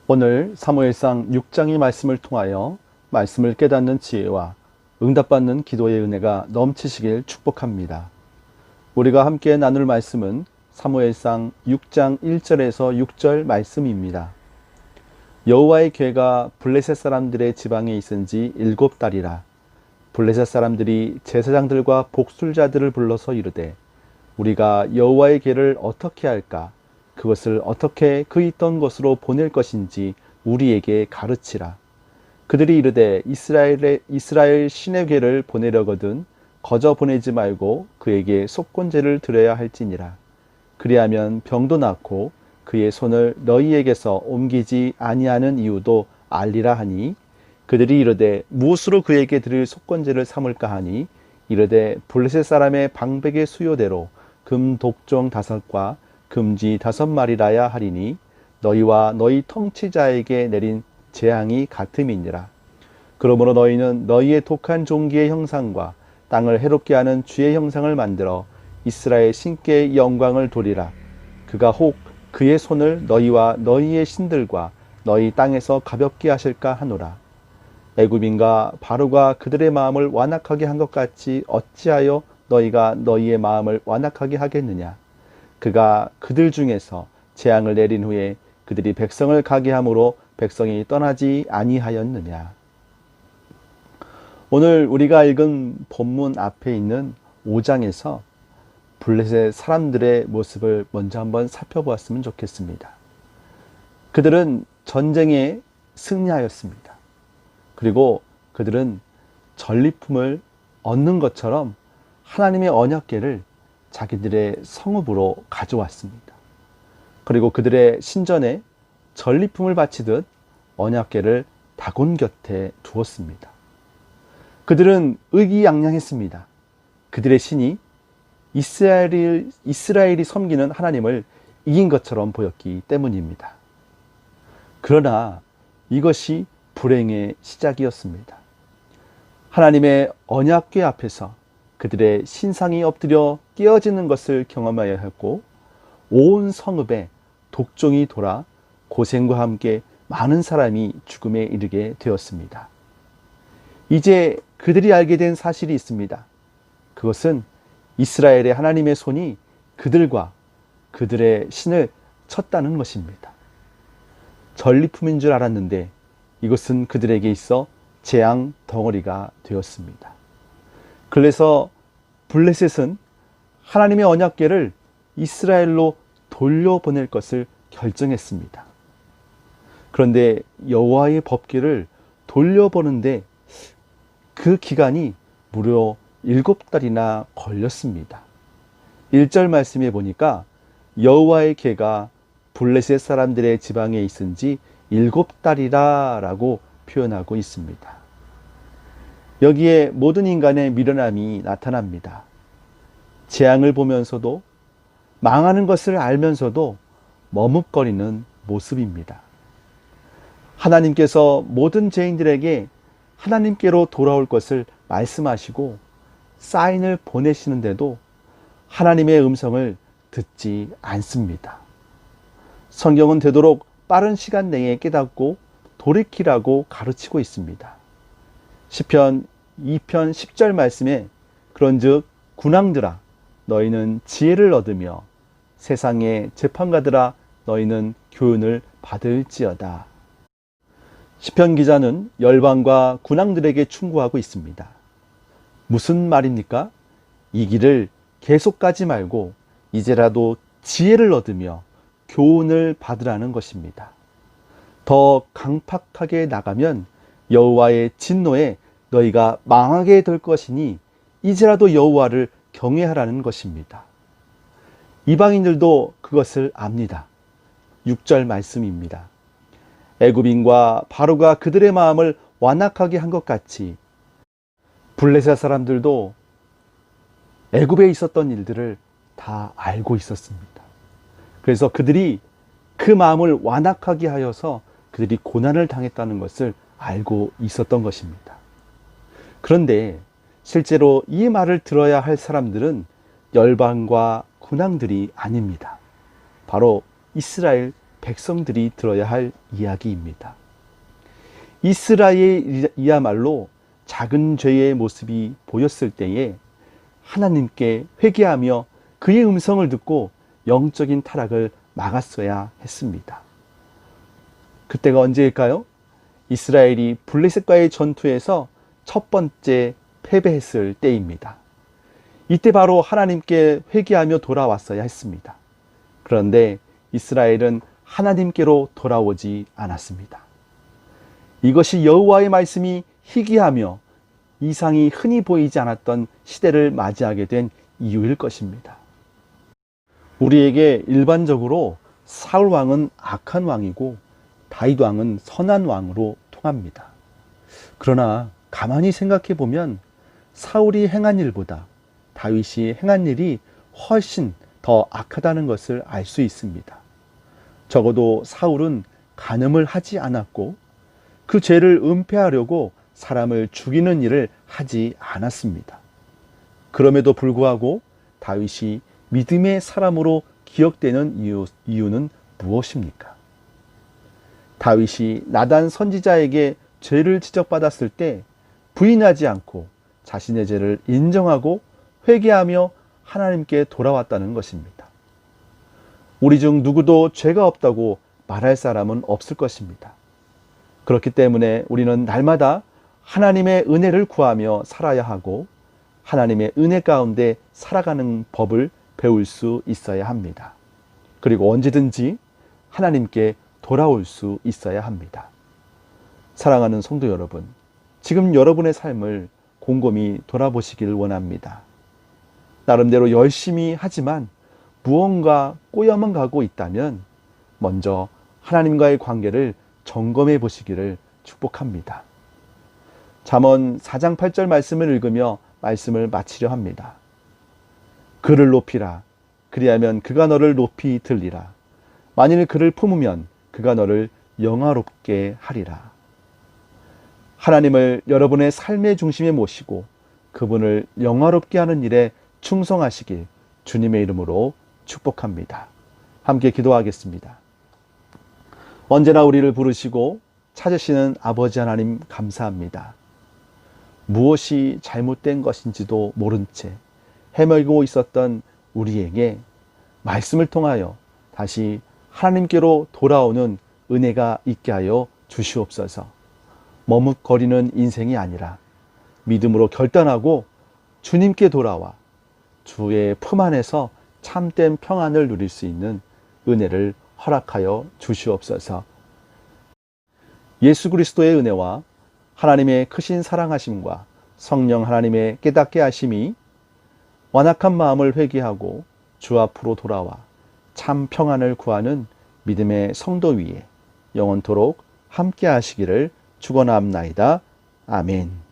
오늘 사무엘상 6장의 말씀을 통하여 말씀을 깨닫는 지혜와 응답받는 기도의 은혜가 넘치시길 축복합니다. 우리가 함께 나눌 말씀은 사무엘상 6장 1절에서 6절 말씀입니다. 여호와의 궤가 블레셋 사람들의 지방에 있은 지 7달이라. 블레셋 사람들이 제사장들과 복술자들을 불러서 이르되 우리가 여호와의 궤를 어떻게 할까? 그것을 어떻게 그 있던 곳으로 보낼 것인지 우리에게 가르치라. 그들이 이르되 이스라엘 신의 궤를 보내려거든 거저 보내지 말고 그에게 속건제를 드려야 할지니라. 그리하면 병도 낫고 그의 손을 너희에게서 옮기지 아니하는 이유도 알리라 하니, 그들이 이르되 무엇으로 그에게 드릴 속건제를 삼을까 하니, 이르되 블레셋 사람의 방백의 수요대로 금 독종 5과 금쥐 5마리라야 하리니 너희와 너희 통치자에게 내린 재앙이 같음이니라. 그러므로 너희는 너희의 독한 종기의 형상과 땅을 해롭게 하는 쥐의 형상을 만들어 이스라엘 신께 영광을 돌리라. 그가 혹 그의 손을 너희와 너희의 신들과 너희 땅에서 가볍게 하실까 하노라. 애굽인과 바로가 그들의 마음을 완악하게 한 것 같이 어찌하여 너희가 너희의 마음을 완악하게 하겠느냐. 그가 그들 중에서 재앙을 내린 후에 그들이 백성을 가게 함으로 백성이 떠나지 아니하였느냐. 오늘 우리가 읽은 본문 앞에 있는 5장에서 블레셋 사람들의 모습을 먼저 한번 살펴보았으면 좋겠습니다. 그들은 전쟁에 승리하였습니다. 그리고 그들은 전리품을 얻는 것처럼 하나님의 언약궤를 자기들의 성읍으로 가져왔습니다. 그리고 그들의 신전에 전리품을 바치듯 언약궤를 다곤 곁에 두었습니다. 그들은 의기양양했습니다. 그들의 신이 이스라엘이 섬기는 하나님을 이긴 것처럼 보였기 때문입니다. 그러나 이것이 불행의 시작이었습니다. 하나님의 언약궤 앞에서 그들의 신상이 엎드려 깨어지는 것을 경험하여 했고, 온 성읍에 독종이 돌아 고생과 함께 많은 사람이 죽음에 이르게 되었습니다. 이제 그들이 알게 된 사실이 있습니다. 그것은 이스라엘의 하나님의 손이 그들과 그들의 신을 쳤다는 것입니다. 전리품인 줄 알았는데 이것은 그들에게 있어 재앙 덩어리가 되었습니다. 그래서 블레셋은 하나님의 언약궤를 이스라엘로 돌려보낼 것을 결정했습니다. 그런데 여호와의 법궤를 돌려보는데 그 기간이 무려 7달이나 걸렸습니다. 1절 말씀에 보니까 여호와의 궤가 블레셋 사람들의 지방에 있은 지 7달이라 라고 표현하고 있습니다. 여기에 모든 인간의 미련함이 나타납니다. 재앙을 보면서도, 망하는 것을 알면서도 머뭇거리는 모습입니다. 하나님께서 모든 죄인들에게 하나님께로 돌아올 것을 말씀하시고 사인을 보내시는데도 하나님의 음성을 듣지 않습니다. 성경은 되도록 빠른 시간 내에 깨닫고 돌이키라고 가르치고 있습니다. 시편 2편 10절 말씀에 그런즉 군왕들아 너희는 지혜를 얻으며 세상의 재판가들아 너희는 교훈을 받을지어다. 시편 기자는 열방과 군왕들에게 충고하고 있습니다. 무슨 말입니까? 이 길을 계속 가지 말고 이제라도 지혜를 얻으며 교훈을 받으라는 것입니다. 더 강팍하게 나가면 여호와의 진노에 너희가 망하게 될 것이니 이제라도 여호와를 경외하라는 것입니다. 이방인들도 그것을 압니다. 6절 말씀입니다. 애굽인과 바로가 그들의 마음을 완악하게 한 것 같이 블레셋 사람들도 애굽에 있었던 일들을 다 알고 있었습니다. 그래서 그들이 그 마음을 완악하게 하여서 그들이 고난을 당했다는 것을 알고 있었던 것입니다. 그런데 실제로 이 말을 들어야 할 사람들은 열방과 군왕들이 아닙니다. 바로 이스라엘 백성들이 들어야 할 이야기입니다. 이스라엘이야말로 작은 죄의 모습이 보였을 때에 하나님께 회개하며 그의 음성을 듣고 영적인 타락을 막았어야 했습니다. 그때가 언제일까요? 이스라엘이 블레셋과의 전투에서 첫 번째 패배했을 때입니다. 이때 바로 하나님께 회개하며 돌아왔어야 했습니다. 그런데 이스라엘은 하나님께로 돌아오지 않았습니다. 이것이 여호와의 말씀이 희귀하며 이상이 흔히 보이지 않았던 시대를 맞이하게 된 이유일 것입니다. 우리에게 일반적으로 사울 왕은 악한 왕이고 다윗 왕은 선한 왕으로 통합니다. 그러나 가만히 생각해 보면 사울이 행한 일보다 다윗이 행한 일이 훨씬 더 악하다는 것을 알 수 있습니다. 적어도 사울은 간음을 하지 않았고 그 죄를 은폐하려고 사람을 죽이는 일을 하지 않았습니다. 그럼에도 불구하고 다윗이 믿음의 사람으로 기억되는 이유는 무엇입니까? 다윗이 나단 선지자에게 죄를 지적받았을 때 부인하지 않고 자신의 죄를 인정하고 회개하며 하나님께 돌아왔다는 것입니다. 우리 중 누구도 죄가 없다고 말할 사람은 없을 것입니다. 그렇기 때문에 우리는 날마다 하나님의 은혜를 구하며 살아야 하고 하나님의 은혜 가운데 살아가는 법을 배울 수 있어야 합니다. 그리고 언제든지 하나님께 돌아올 수 있어야 합니다. 사랑하는 성도 여러분, 지금 여러분의 삶을 곰곰이 돌아보시길 원합니다. 나름대로 열심히 하지만 무언가 꼬여만 가고 있다면 먼저 하나님과의 관계를 점검해 보시기를 축복합니다. 잠언 4장 8절 말씀을 읽으며 말씀을 마치려 합니다. 그를 높이라. 그리하면 그가 너를 높이 들리라. 만일 그를 품으면 그가 너를 영화롭게 하리라. 하나님을 여러분의 삶의 중심에 모시고 그분을 영화롭게 하는 일에 충성하시길 주님의 이름으로 축복합니다. 함께 기도하겠습니다. 언제나 우리를 부르시고 찾으시는 아버지 하나님 감사합니다. 무엇이 잘못된 것인지도 모른 채 헤매고 있었던 우리에게 말씀을 통하여 다시 하나님께로 돌아오는 은혜가 있게 하여 주시옵소서. 머뭇거리는 인생이 아니라 믿음으로 결단하고 주님께 돌아와 주의 품 안에서 참된 평안을 누릴 수 있는 은혜를 허락하여 주시옵소서. 예수 그리스도의 은혜와 하나님의 크신 사랑하심과 성령 하나님의 깨닫게 하심이 완악한 마음을 회개하고 주 앞으로 돌아와 참 평안을 구하는 믿음의 성도 위에 영원토록 함께 하시기를 축원합나이다. 아멘.